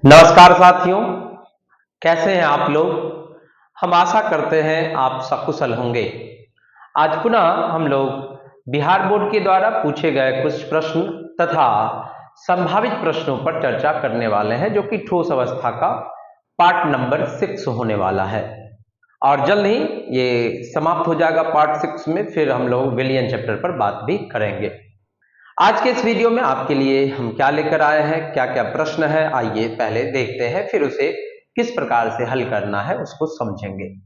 नमस्कार साथियों, कैसे हैं आप लोग। हम आशा करते हैं आप सकुशल होंगे। आज पुनः हम लोग बिहार बोर्ड के द्वारा पूछे गए कुछ प्रश्न तथा संभावित प्रश्नों पर चर्चा करने वाले हैं, जो कि ठोस अवस्था का पार्ट नंबर 6 होने वाला है और जल्द ही ये समाप्त हो जाएगा। पार्ट 6 में फिर हम लोग विलियन चैप्टर पर बात भी करेंगे। आज के इस वीडियो में आपके लिए हम क्या लेकर आए हैं, क्या क्या प्रश्न है, आइए पहले देखते हैं, फिर उसे किस प्रकार से हल करना है उसको समझेंगे।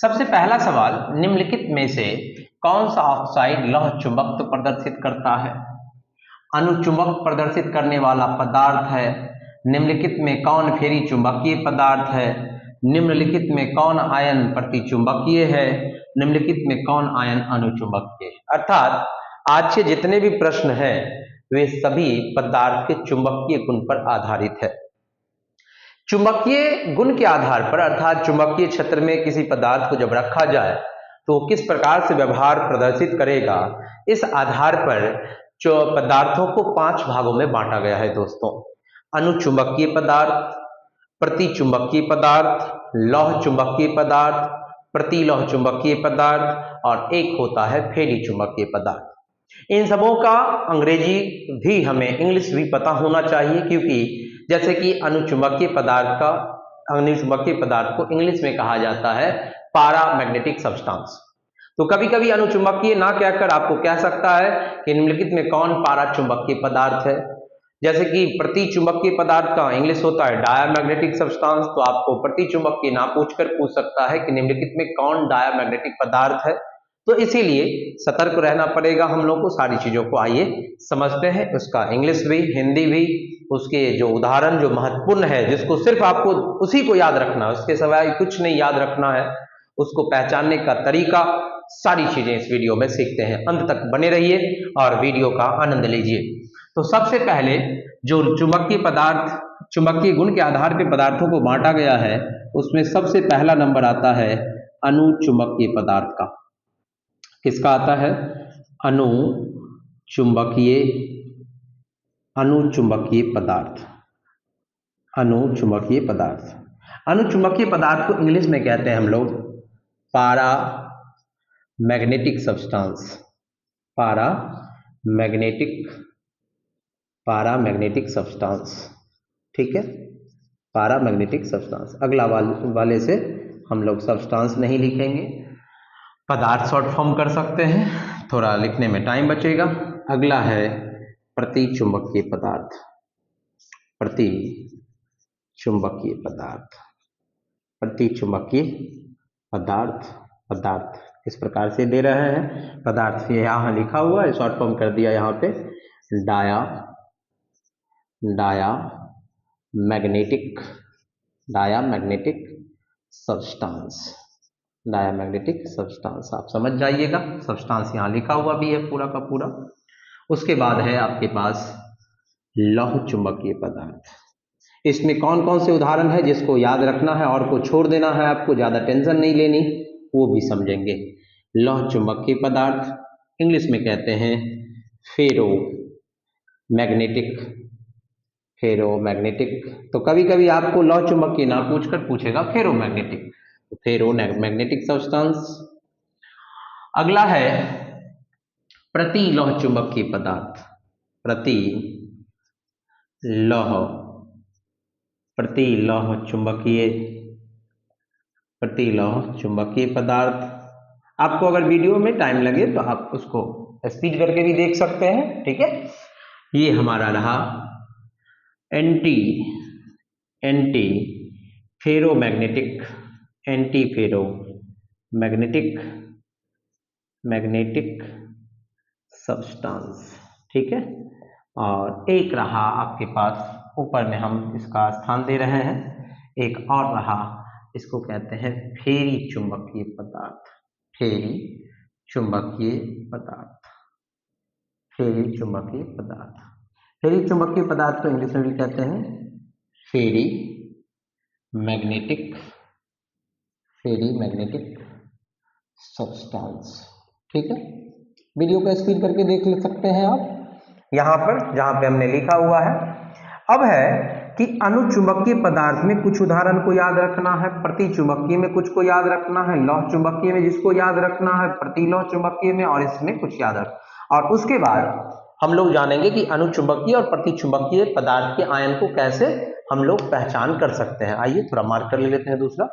सबसे पहला सवाल, निम्नलिखित में से कौन सा ऑक्साइड लौह चुंबकत्व प्रदर्शित करता है। अनुचुंबक प्रदर्शित करने वाला पदार्थ है। निम्नलिखित में कौन फेरी चुंबकीय पदार्थ है। निम्नलिखित में कौन आयन प्रतिचुंबकीय है। निम्नलिखित में कौन आयन अनुचुंबकीय है। अर्थात आज के जितने भी प्रश्न हैं वे सभी पदार्थ के चुंबकीय गुण पर आधारित है। चुंबकीय गुण के आधार पर अर्थात चुंबकीय क्षेत्र में किसी पदार्थ को जब रखा जाए तो किस प्रकार से व्यवहार प्रदर्शित करेगा, इस आधार पर जो पदार्थों को 5 भागों में बांटा गया है दोस्तों। अनुचुंबकीय पदार्थ, प्रतिचुंबकीय पदार्थ, लौह चुंबकीय पदार्थ, प्रतिलौह चुंबकीय पदार्थ और एक होता है फेरी चुंबकीय पदार्थ। इन सबों का अंग्रेजी भी हमें इंग्लिश भी पता होना चाहिए, क्योंकि जैसे कि अनुचुंबकीय पदार्थ को इंग्लिश में कहा जाता है पैरामैग्नेटिक सब्सटेंस। तो कभी कभी अनुचुंबकीय ना कहकर आपको कह सकता है कि निम्नलिखित में कौन पाराचुंबकीय पदार्थ है। जैसे कि प्रतिचुंबकीय पदार्थ का इंग्लिश होता है डायामैग्नेटिक सब्सटेंस, तो आपको प्रतिचुंबकीय ना पूछकर पूछ सकता है कि निम्नलिखित में कौन डायामैग्नेटिक पदार्थ है। तो इसीलिए सतर्क रहना पड़ेगा हम लोग को सारी चीजों को। आइए समझते हैं उसका इंग्लिश भी, हिंदी भी, उसके जो उदाहरण जो महत्वपूर्ण है, जिसको सिर्फ आपको उसी को याद रखना है, उसके सिवाय कुछ नहीं याद रखना है, उसको पहचानने का तरीका, सारी चीजें इस वीडियो में सीखते हैं। अंत तक बने रहिए और वीडियो का आनंद लीजिए। तो सबसे पहले जो चुंबकीय पदार्थ, चुंबकीय गुण के आधार पर पदार्थों को बांटा गया है, उसमें सबसे पहला नंबर आता है अनुचुंबकीय पदार्थ का। किसका आता है? अनुचुंबकीय अनुचुंबकीय पदार्थ। अनुचुंबकीय पदार्थ, अनुचुंबकीय पदार्थ को इंग्लिश में कहते हैं हम लोग पारा मैग्नेटिक सब्सटेंस। पारामैग्नेटिक पारामैग्नेटिक सब्सटेंस, ठीक है, पारामैग्नेटिक सब्सटेंस। अगला वाले से हम लोग सब्सटेंस नहीं लिखेंगे, पदार्थ शॉर्ट फॉर्म कर सकते हैं, थोड़ा लिखने में टाइम बचेगा। अगला है प्रतिचुंबकीय पदार्थ। प्रतिचुंबकीय पदार्थ, प्रतिचुंबकीय पदार्थ, पदार्थ इस प्रकार से दे रहे हैं। पदार्थ ये यहाँ लिखा हुआ है, शॉर्ट फॉर्म कर दिया यहाँ पे diamagnetic diamagnetic substance. Diamagnetic substance आप समझ जाइएगा, सब्सटेंस यहाँ लिखा हुआ भी है पूरा का पूरा। उसके बाद है आपके पास लौह चुंबकीय पदार्थ। इसमें कौन कौन से उदाहरण है जिसको याद रखना है और को छोड़ देना है, आपको ज्यादा टेंशन नहीं लेनी, वो भी समझेंगे। लौह चुंबकीय पदार्थ इंग्लिश में कहते हैं फेरो मैग्नेटिक। फेरोमैग्नेटिक, तो कभी कभी आपको लौह चुंबकीय ना पूछकर पूछेगा फेरोमैग्नेटिक, तो फेरोमैग्नेटिक सब्सटेंस। अगला है प्रतिलौह चुंबकीय पदार्थ। प्रतिलौह प्रतिलौह चुंबकीय प्रतिलौह चुंबकीय पदार्थ। आपको अगर वीडियो में टाइम लगे तो आप उसको स्पीड करके भी देख सकते हैं, ठीक है। ये हमारा रहा anti anti ferromagnetic anti ferromagnetic magnetic substance, ठीक है। और एक रहा आपके पास, ऊपर में हम इसका स्थान दे रहे हैं, एक और रहा, इसको कहते हैं फेरी चुंबकीय पदार्थ। फेरी चुंबकीय पदार्थ, फेरी चुंबकीय पदार्थ। फेरी चुंबकीय पदार्थ को इंग्लिश में भी कहते हैं फेरी मैग्नेटिक सब्सटेंस, ठीक है। वीडियो को स्पीड करके देख ले सकते हैं आप यहाँ पर, जहाँ पे हमने लिखा हुआ है। अब है कि अनुचुंबकीय पदार्थ में कुछ उदाहरण को याद रखना है, प्रति चुंबकीय में कुछ को याद रखना है, लौह चुंबकीय में जिसको याद रखना है, प्रति लौह चुंबकीय में, और इसमें कुछ याद रख। और उसके बाद हम लोग जानेंगे कि अनुचुंबकीय और प्रति चुंबकीय पदार्थ के आयन को कैसे हम लोग पहचान कर सकते हैं। आइए थोड़ा मार्क कर ले लेते हैं दूसरा।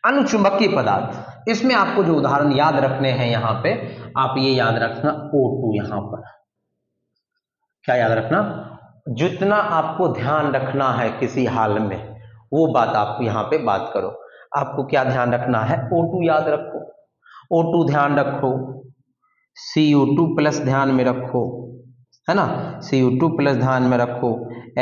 अनुचुंबकीय पदार्थ, इसमें आपको जो उदाहरण याद रखने हैं यहाँ पे, आप ये याद रखना O2। यहाँ पर क्या याद रखना, जितना आपको ध्यान रखना है किसी हाल में वो बात आप यहाँ पे बात करो। आपको क्या ध्यान रखना है, O2 याद रखो, O2 ध्यान रखो, CO2 प्लस ध्यान में रखो, है ना, CO2 प्लस ध्यान में रखो,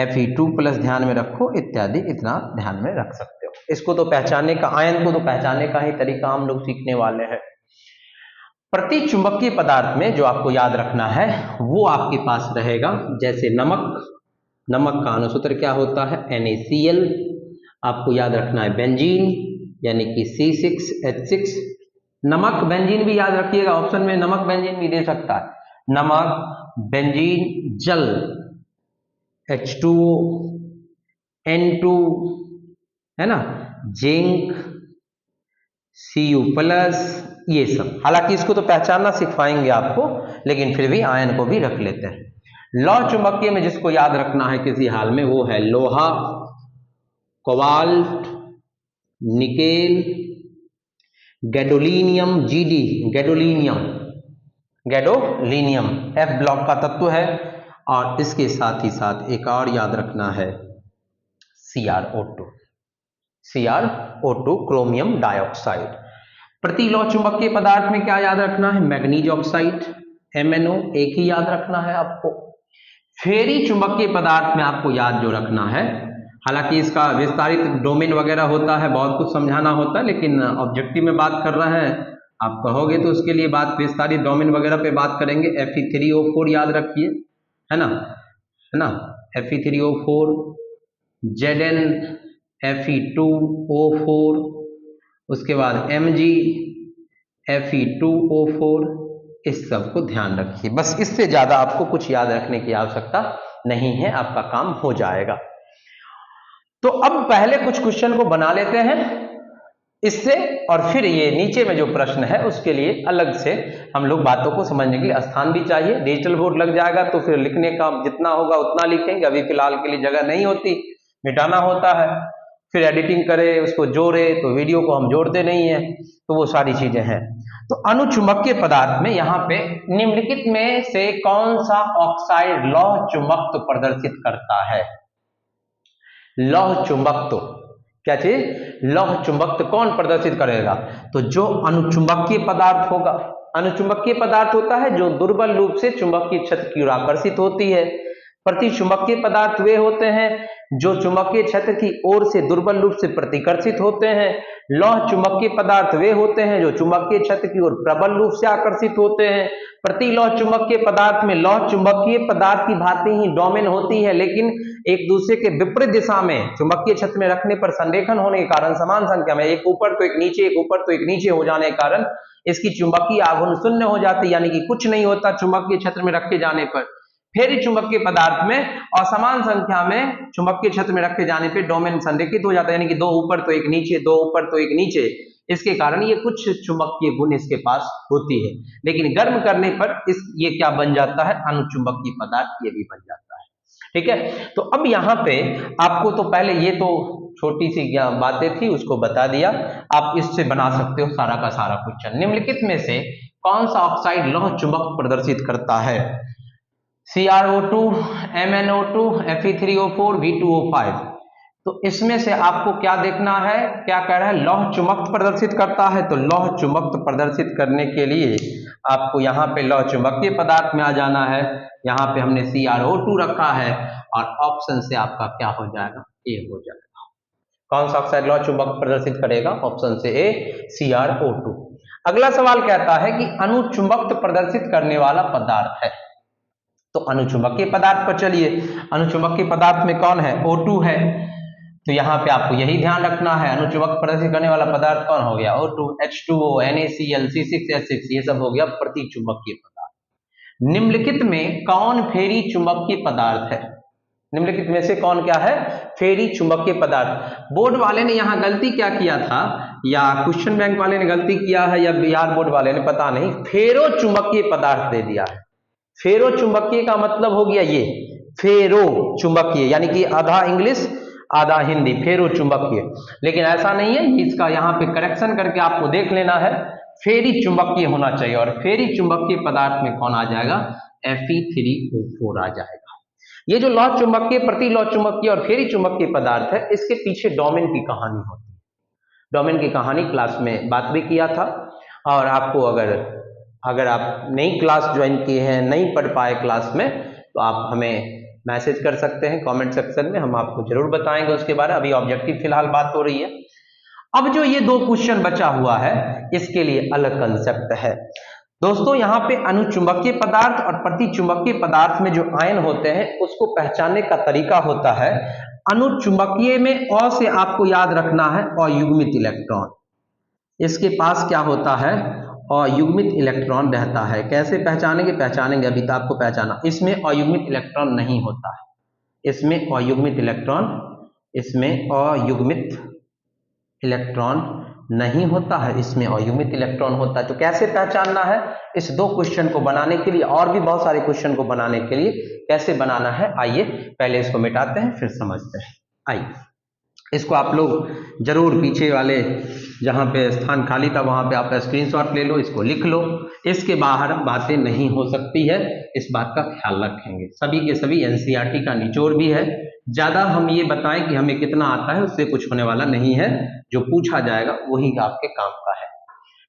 Fe2 प्लस ध्यान में रखो, इत्यादि इतना ध्यान में रख सकते हो। इसको तो पहचानने का, आयन को तो पहचानने का ही तरीका हम लोग सीखने वाले हैं। प्रति चुंबकीय पदार्थ में जो आपको याद रखना है वो आपके पास रहेगा, जैसे नमक, नमक का अनुसूत्र क्या होता है, NaCl। आपको याद रखना है बेंजीन यानी कि C6H6। नमक बेंजीन भी याद रखिएगा, ऑप्शन में नमक बेंजीन भी दे सकता है, नमक बेंजीन जल H2O, N2, है ना, जिंक Cu प्लस, ये सब। हालांकि इसको तो पहचानना सिखाएंगे आपको, लेकिन फिर भी आयन को भी रख लेते हैं। लौह चुंबकीय में जिसको याद रखना है किसी हाल में वो है लोहा, cobalt, nickel, gadolinium, Gd, gadolinium, gadolinium F block का तत्व है। और इसके साथ ही साथ एक और याद रखना है CrO2, CrO2 क्रोमियम डाइऑक्साइड। प्रति लौह चुंबकीय पदार्थ में क्या याद रखना है, मैग्नीज ऑक्साइड, MnO, एक ही याद रखना है आपको। फेरी चुंबकीय पदार्थ में आपको याद जो रखना है, हालांकि इसका विस्तारित डोमेन वगैरह होता है, बहुत कुछ समझाना होता है, लेकिन ऑब्जेक्टिव में बात कर रहे हैं, आप कहोगे तो उसके लिए बात विस्तारित डोमेन वगैरह पे बात करेंगे। Fe3O4 याद रखिए, है ना, है ना, Fe3O4, ZnFe2O4, उसके बाद Mg Fe2O4, इस सब को ध्यान रखिए। बस इससे ज्यादा आपको कुछ याद रखने की आवश्यकता नहीं है, आपका काम हो जाएगा। तो अब पहले कुछ क्वेश्चन को बना लेते हैं इससे, और फिर ये नीचे में जो प्रश्न है उसके लिए अलग से हम लोग बातों को समझने के लिए स्थान भी चाहिए। डिजिटल बोर्ड लग जाएगा तो फिर लिखने का जितना होगा उतना लिखेंगे, अभी फिलहाल के लिए जगह नहीं होती, मिटाना होता है, फिर एडिटिंग करे, उसको जोड़े, तो वीडियो को हम जोड़ते नहीं है, तो वो सारी चीजें हैं। तो अनुचुंबकीय पदार्थ में यहाँ पे निम्नलिखित में से कौन सा ऑक्साइड लौह चुंबकत्व प्रदर्शित करता है। लौह चुंबकत्व, क्या चीज, लौह चुंबकत्व कौन प्रदर्शित करेगा, तो जो अनुचुंबकीय पदार्थ होगा। अनुचुंबकीय पदार्थ होता है जो दुर्बल रूप से चुंबकीय क्षेत्र की ओर आकर्षित होती है। प्रति चुंबकीय पदार्थ वे होते हैं जो चुंबकीय क्षेत्र की ओर से दुर्बल रूप से प्रतिकर्षित होते हैं। लौह चुंबकीय पदार्थ वे होते हैं जो चुंबकीय क्षेत्र की ओर प्रबल रूप से आकर्षित होते हैं। प्रति लौह चुंबकीय पदार्थ में लौह चुंबकीय पदार्थ की भांति ही डोमेन होती है, लेकिन एक दूसरे के विपरीत दिशा में चुंबकीय क्षेत्र में रखने पर संरेखन होने के कारण समान संख्या में, एक ऊपर तो एक नीचे, एक ऊपर तो एक नीचे हो जाने के कारण इसकी चुंबकीय आघूर्ण शून्य हो जाती है, यानी कि कुछ नहीं होता चुंबकीय क्षेत्र में रखे जाने पर। फेरी चुंबकीय पदार्थ में असमान संख्या में चुंबकीय क्षेत्र में रखे जाने पर डोमेन संरेखित हो जाता है, यानी कि दो ऊपर तो एक नीचे, दो ऊपर तो एक नीचे। इसके कारण ये कुछ चुंबकीय गुण इसके पास होती है, लेकिन गर्म करने पर ये क्या बन जाता है, अनुचुंबकीय पदार्थ ये भी बन जाता है। ठीक है, तो अब यहाँ पे आपको तो पहले ये तो छोटी सी बातें थी उसको बता दिया, आप इससे बना सकते हो सारा का सारा क्वेश्चन। निम्नलिखित में से कौन सा ऑक्साइड लौह चुंबक प्रदर्शित करता है, CrO2, MnO2, Fe3O4, V2O5। तो इसमें से आपको क्या देखना है, क्या कह रहा है, लौह चुंबक प्रदर्शित करता है। तो लौह चुंबक प्रदर्शित करने के लिए आपको यहाँ पे लौह चुंबकीय पदार्थ में आ जाना है। यहाँ पे हमने CrO2 रखा है और ऑप्शन से आपका क्या हो जाएगा, ए हो जाएगा। कौन सा ऑक्साइड लौह चुंबक प्रदर्शित करेगा, ऑप्शन से ए, CrO2। अगला सवाल कहता है कि अनुचुंबक प्रदर्शित करने वाला पदार्थ है। तो अनुचुंबकीय पदार्थ पर चलिए, अनुचुंबकीय पदार्थ में कौन है, O2 है। तो यहाँ पे आपको यही ध्यान रखना है, अनुचुंबक प्रदर्शित करने वाला पदार्थ कौन हो गया, O2, H2O, NaCl, C6H6, ये सब हो गया प्रति चुंबकीय पदार्थ। निम्नलिखित में कौन फेरी चुंबकीय पदार्थ है, निम्नलिखित में से कौन क्या है? फेरी चुंबकीय पदार्थ। बोर्ड वाले ने यहाँ गलती क्या किया था, या क्वेश्चन बैंक वाले ने गलती किया है, या बिहार बोर्ड वाले ने, पता नहीं, फेरो चुंबकीय पदार्थ दे दिया है। फेरो चुंबकीय का मतलब हो गया ये फेरो चुंबकीय, यानी कि आधा इंग्लिश आधा हिंदी, फेरो चुंबकीय। लेकिन ऐसा नहीं है, इसका यहाँ पे करेक्शन करके आपको देख लेना है, फेरी चुंबकीय होना चाहिए। और फेरी चुंबकीय पदार्थ में कौन आ जाएगा? Fe3O4 आ जाएगा। ये जो लौह चुंबकीय, प्रति लौह चुंबकीय और फेरी चुंबकीय पदार्थ है, इसके पीछे डोमेन की कहानी होती है। डोमेन की कहानी क्लास में बात भी किया था, और आपको अगर आप नई क्लास ज्वाइन किए हैं, नहीं पढ़ पाए क्लास में, तो आप हमें मैसेज कर सकते हैं कमेंट सेक्शन में, हम आपको जरूर बताएंगे उसके बारे में। अभी ऑब्जेक्टिव फिलहाल बात हो रही है। अब जो ये 2 क्वेश्चन बचा हुआ है, इसके लिए अलग कंसेप्ट है दोस्तों। यहाँ पे अनुचुंबकीय पदार्थ और प्रतिचुंबकीय पदार्थ में जो आयन होते हैं, उसको पहचानने का तरीका होता है, अनुचुंबकीय में अ से आपको याद रखना है अयुग्मित इलेक्ट्रॉन। इसके पास क्या होता है? अयुग्मित इलेक्ट्रॉन रहता है। कैसे पहचानेंगे अभी तो आपको पहचाना। इसमें अयुग्मित इलेक्ट्रॉन नहीं होता है, इसमें अयुग्मित इलेक्ट्रॉन नहीं होता है, इसमें अयुग्मित इलेक्ट्रॉन होता है। तो कैसे पहचानना है? इस 2 क्वेश्चन को बनाने के लिए, और भी बहुत सारे क्वेश्चन को बनाने के लिए कैसे बनाना है, आइए पहले इसको मिटाते हैं, फिर समझते हैं। आइए इसको आप लोग जरूर पीछे वाले जहाँ पे स्थान खाली था वहाँ पे आप स्क्रीनशॉट ले लो, इसको लिख लो। इसके बाहर बातें नहीं हो सकती है, इस बात का ख्याल रखेंगे। सभी के सभी एनसीईआरटी का निचोड़ भी है। ज्यादा हम ये बताएं कि हमें कितना आता है, उससे कुछ होने वाला नहीं है। जो पूछा जाएगा वही आपके काम का है,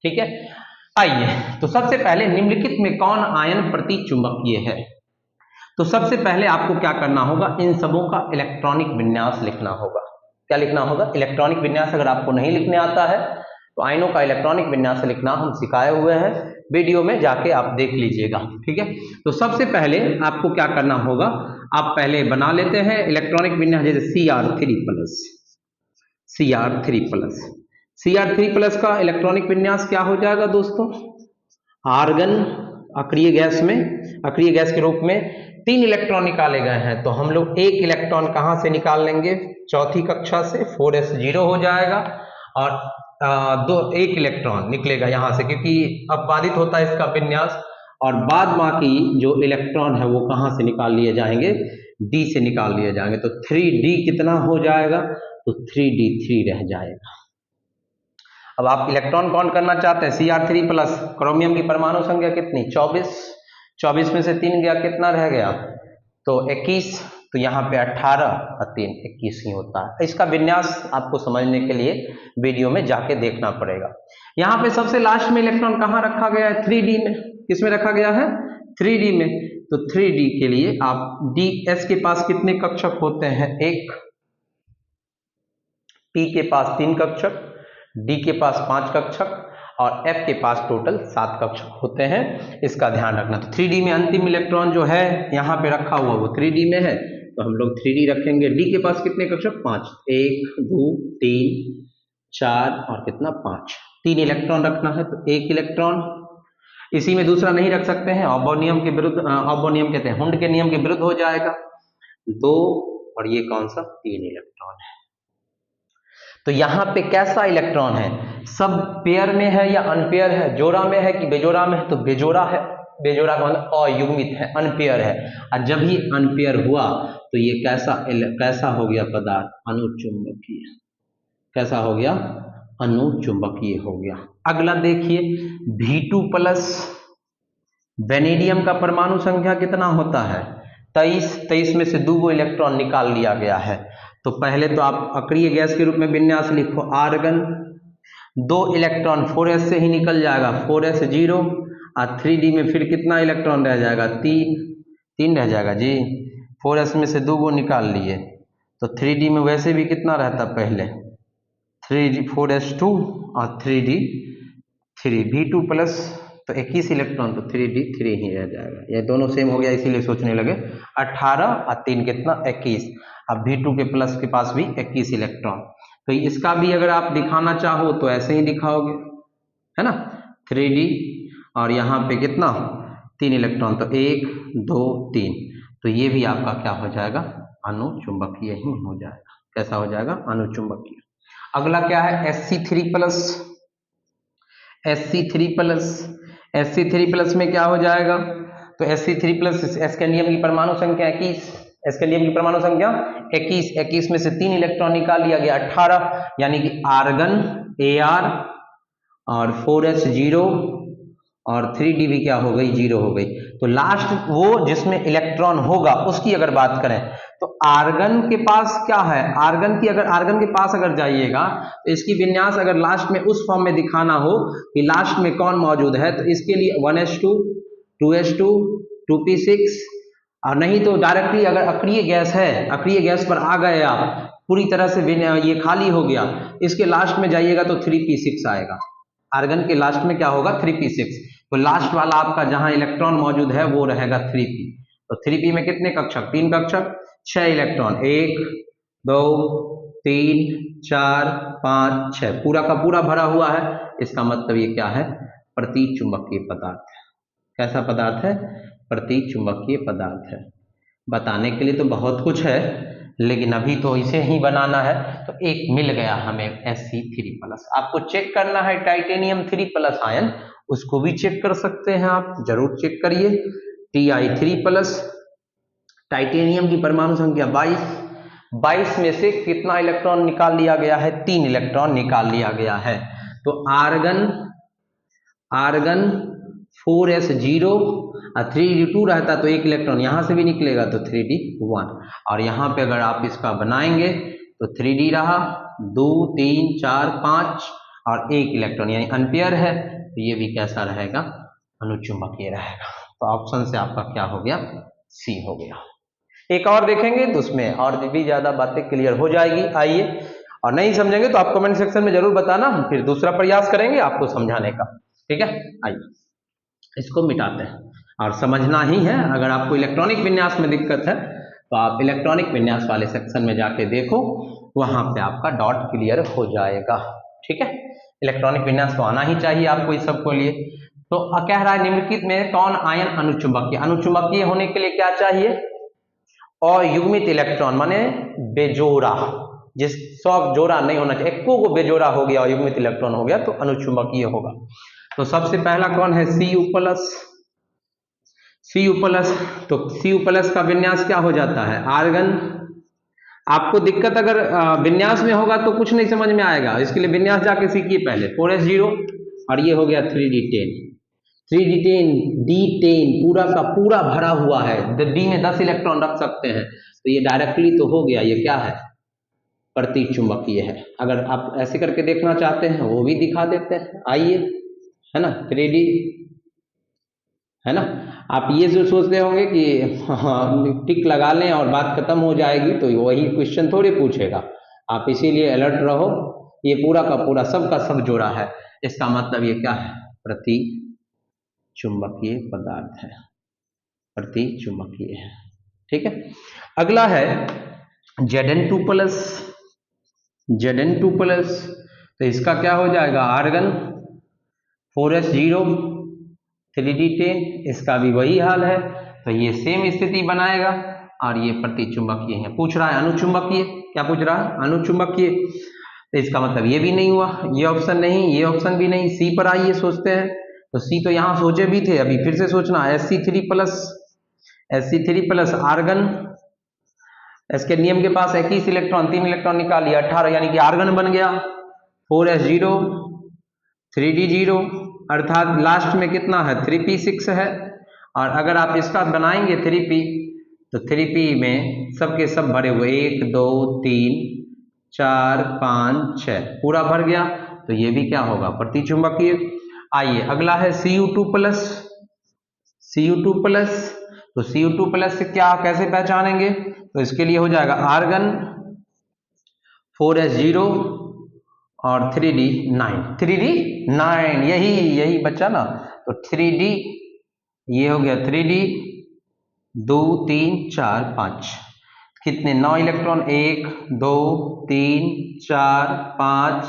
ठीक है। आइए, तो सबसे पहले निम्नलिखित में कौन आयन प्रतिचुंबकीय है? तो सबसे पहले आपको क्या करना होगा? इन सबों का इलेक्ट्रॉनिक विन्यास लिखना होगा। क्या लिखना होगा? इलेक्ट्रॉनिक विन्यास। अगर आपको नहीं लिखने आता है तो आयनों का इलेक्ट्रॉनिक विन्यास लिखना हम सिखाए हुए हैं, वीडियो में जाके आप देख लीजिएगा, ठीक है। तो सबसे पहले आपको क्या करना होगा, आप पहले बना लेते हैं इलेक्ट्रॉनिक विन्यास, जैसे Cr3+। का इलेक्ट्रॉनिक विन्यास क्या हो जाएगा दोस्तों? आर्गन अक्रिय गैस में, अक्रिय गैस के रूप में 3 इलेक्ट्रॉन निकाले गए हैं, तो हम लोग 1 इलेक्ट्रॉन कहां से निकाल लेंगे? चौथी कक्षा से। 4s0 हो जाएगा, और 1 इलेक्ट्रॉन निकलेगा यहां से, क्योंकि अपवादित होता है इसका विन्यास। और बाद बाकी जो इलेक्ट्रॉन है वो कहां से निकाल लिए जाएंगे? डी से निकाल लिए जाएंगे। तो 3d कितना हो जाएगा? तो 3d3 रह जाएगा। अब आप इलेक्ट्रॉन काउंट करना चाहते हैं, Cr3+, क्रोमियम की परमाणु संख्या कितनी? 24 में से 3 गया, कितना रह गया? तो 21। तो यहाँ पे 18 और 3 21 ही होता है। इसका विन्यास आपको समझने के लिए वीडियो में जाके देखना पड़ेगा। यहाँ पे सबसे लास्ट में इलेक्ट्रॉन कहाँ रखा गया है? 3d में। किस में रखा गया है? 3d में। तो 3d के लिए आप ds के पास कितने कक्षक होते हैं? 1। p के पास 3 कक्षक, d के पास 5 कक्षक, और f के पास टोटल 7 कक्षक होते हैं। इसका ध्यान रखना। तो 3d में अंतिम इलेक्ट्रॉन जो है यहाँ पे रखा हुआ वो 3d में है, तो हम लोग 3d रखेंगे। d के पास कितने कक्षक? 5। 1 2 3 4 और कितना? 5। 3 इलेक्ट्रॉन रखना है, तो 1 इलेक्ट्रॉन। इसी में दूसरा नहीं रख सकते हैं, ऑबो नियम के विरुद्ध, ऑबो नियम कहते हैं, हुंड के नियम के विरुद्ध हो जाएगा। 2 और ये कौन सा? 3 इलेक्ट्रॉन है। तो यहाँ पे कैसा इलेक्ट्रॉन है? सब पेयर में है या अनपेयर है? जोड़ा में है कि बेजोड़ा में है? तो बेजोड़ा है। बेजोड़ा का मतलब अयुग्मित है, अनपेयर है। और जब ही अनपेयर हुआ तो ये कैसा हो गया पदार्थ? अनुचुंबकीय। कैसा हो गया? अनुचुंबकीय हो गया। अगला देखिए, V2+। वेनेडियम का परमाणु संख्या कितना होता है? 23 में से 2 इलेक्ट्रॉन निकाल लिया गया है। तो पहले तो आप अक्रिय गैस के रूप में विन्यास लिखो, आर्गन। 2 इलेक्ट्रॉन 4s से ही निकल जाएगा, 4s0। और 3d में फिर कितना इलेक्ट्रॉन रह जाएगा? 3 रह जाएगा जी। 4s में से 2 निकाल लिए, तो 3d में वैसे भी कितना रहता पहले? 4s2 और 3d3। V2+, तो 21 इलेक्ट्रॉन, तो 3d3 ही रह जाएगा। ये दोनों सेम हो गया, इसीलिए सोचने लगे। 18 और 3 कितना? 21। अब V2 के प्लस के पास भी 21 इलेक्ट्रॉन। तो इसका भी अगर आप दिखाना चाहो तो ऐसे ही दिखाओगे, है ना? 3d और यहाँ पे कितना? 3 इलेक्ट्रॉन, तो 1 2 3। तो ये भी आपका क्या हो जाएगा? अनुचुंबकीय ही हो जाएगा। कैसा हो जाएगा? अनुचुंबकीय। अगला क्या है? Sc3+। Sc3+, Sc3+ में क्या हो जाएगा? तो Sc3+, स्कैंडियम की परमाणु संख्या 21, स्कैंडियम की परमाणु संख्या 21, 21 में से 3 इलेक्ट्रॉन निकाल लिया गया 18, यानी कि आर्गन Ar और 4s0 और 3d भी क्या हो गई? 0 हो गई। तो लास्ट वो जिसमें इलेक्ट्रॉन होगा उसकी अगर बात करें तो आर्गन के पास क्या है? आर्गन के पास अगर जाइएगा तो इसकी विन्यास अगर लास्ट में उस फॉर्म में दिखाना हो कि लास्ट में कौन मौजूद है, तो इसके लिए 1s2, 2s2, 2p6, और नहीं तो डायरेक्टली अगर अक्रिय गैस है, अक्रिय गैस पर आ गए आप, पूरी तरह से ये खाली हो गया, इसके लास्ट में जाइएगा तो 3p6 आएगा। आर्गन के लास्ट में क्या होगा? 3p6। तो लास्ट वाला आपका जहां इलेक्ट्रॉन मौजूद है वो रहेगा 3p। तो 3p में कितने कक्षक? 3 कक्षक, 6 इलेक्ट्रॉन, 1 2 3 4 5 6, पूरा का पूरा भरा हुआ है। इसका मतलब ये क्या है? प्रतिचुंबकीय पदार्थ। कैसा पदार्थ है? प्रतिचुंबकीय पदार्थ है। बताने के लिए तो बहुत कुछ है, लेकिन अभी तो इसे ही बनाना है। तो एक मिल गया हमें Sc3+। आपको चेक करना है टाइटेनियम 3+ आयन, उसको भी चेक कर सकते हैं आप, जरूर चेक करिए। Ti3+, टाइटेनियम की परमाणु संख्या 22, 22 में से कितना इलेक्ट्रॉन निकाल लिया गया है? 3 इलेक्ट्रॉन निकाल लिया गया है। तो आर्गन 4s0 और 3d2 रहता तो 1 इलेक्ट्रॉन यहां से भी निकलेगा तो 3d1, और यहां पे अगर आप इसका बनाएंगे तो 3d रहा, 2 3 4 5 और 1 इलेक्ट्रॉन यानी अनपेयर है, तो ये भी कैसा रहेगा? अनुचुंबकीय रहेगा। तो ऑप्शन से आपका क्या हो गया? सी हो गया। एक और देखेंगे तो उसमें और भी ज्यादा बातें क्लियर हो जाएगी। आइए, और नहीं समझेंगे तो आप कमेंट सेक्शन में जरूर बताना, हम फिर दूसरा प्रयास करेंगे आपको समझाने का। ठीक है, आइए इसको मिटाते हैं। और समझना ही है, अगर आपको इलेक्ट्रॉनिक विन्यास में दिक्कत है तो आप इलेक्ट्रॉनिक विन्यास वाले सेक्शन में जाके देखो, वहां पे आपका डॉट क्लियर हो जाएगा। ठीक है, इलेक्ट्रॉनिक विन्यास तो आना ही चाहिए आपको इस सब को लिए। तो कह रहा है निम्नलिखित में कौन आयन अनुचुंबकीय? अनुचुंबकीय होने के लिए क्या चाहिए? अयुग्मित इलेक्ट्रॉन माने बेजोड़ा, जिस 100 जोड़ा नहीं होना चाहिए, एको को बेजोड़ा हो गया, अयुग्मित इलेक्ट्रॉन हो गया तो अनुचुंबकीय होगा। तो सबसे पहला कौन है? Cu+। तो Cu+ का विन्यास क्या हो जाता है? आर्गन। आपको दिक्कत अगर विन्यास में होगा तो कुछ नहीं समझ में आएगा, इसके लिए विन्यास जाके सीखिए पहले। 4s0 और ये हो गया 3d10, 3d10 d10 पूरा का पूरा भरा हुआ है, डी में 10 इलेक्ट्रॉन रख सकते हैं, तो ये डायरेक्टली तो हो गया, ये क्या है? प्रतिचुंबकीय है। अगर आप ऐसे करके देखना चाहते हैं वो भी दिखा देते हैं, आइए, है ना, 3d, है ना। आप ये जो सोच रहे होंगे कि हाँ टिक लगा लें और बात खत्म हो जाएगी, तो वही क्वेश्चन थोड़ी पूछेगा। आप इसीलिए अलर्ट रहो, ये पूरा का पूरा सब का सब जोड़ा है, इसका मतलब ये क्या है? प्रतिचुंबकीय पदार्थ है, प्रतिचुंबकीय है। ठीक है, अगला है Zn2+। Zn2+, तो इसका क्या हो जाएगा? आर्गन 4s0 3d10, इसका भी वही हाल है, तो ये सेम स्थिति बनाएगा और ये प्रतिचुंबकीय है। पूछ रहा है अनुचुंबकीय, क्या पूछ रहा है? अनुचुंबकीय, तो इसका मतलब ये भी नहीं हुआ, ये ऑप्शन नहीं, ये ऑप्शन भी नहीं। सी पर आइए सोचते हैं, तो सी तो यहां सोचे भी थे, अभी फिर से सोचना। Sc3+ आर्गन, स्कैंडियम के पास 21 इलेक्ट्रॉन, 3 इलेक्ट्रॉन निकाल लिया 18, यानी कि आर्गन बन गया। 4s0 3d0, अर्थात लास्ट में कितना है? 3p6 है। और अगर आप इसका बनाएंगे 3p, तो 3p में सबके सब भरे हुए 1 2 3 4 5 6 पूरा भर गया, तो ये भी क्या होगा? प्रतिचुंबकीय। आइए अगला है Cu2+। Cu2+, तो Cu2+ से क्या कैसे पहचानेंगे? तो इसके लिए हो जाएगा आर्गन 4s0 और 3d9, 3d9 यही बच्चा ना, तो 3d, ये हो गया 3d, 2 3 4 5, कितने? 9 इलेक्ट्रॉन, 1 2 3 4 5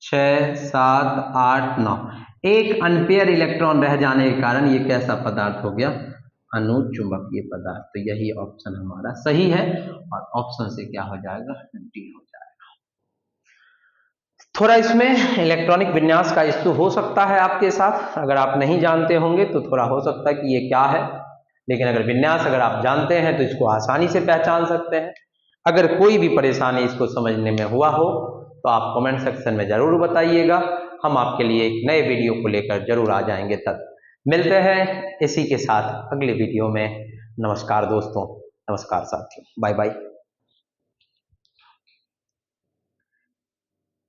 6 7 8 9, एक अनपेयर इलेक्ट्रॉन रह जाने के कारण ये कैसा पदार्थ हो गया? अनुचुंबकीय पदार्थ। तो यही ऑप्शन हमारा सही है और ऑप्शन से क्या हो जाएगा, डी हो जाएगा। थोड़ा इसमें इलेक्ट्रॉनिक विन्यास का इश्यू हो सकता है आपके साथ, अगर आप नहीं जानते होंगे तो थोड़ा हो सकता है कि ये क्या है, लेकिन अगर विन्यास अगर आप जानते हैं तो इसको आसानी से पहचान सकते हैं। अगर कोई भी परेशानी इसको समझने में हुआ हो तो आप कमेंट सेक्शन में जरूर बताइएगा, हम आपके लिए एक नए वीडियो को लेकर जरूर आ जाएंगे। तक मिलते हैं इसी के साथ अगले वीडियो में। नमस्कार दोस्तों, नमस्कार साथियों, बाय बाय।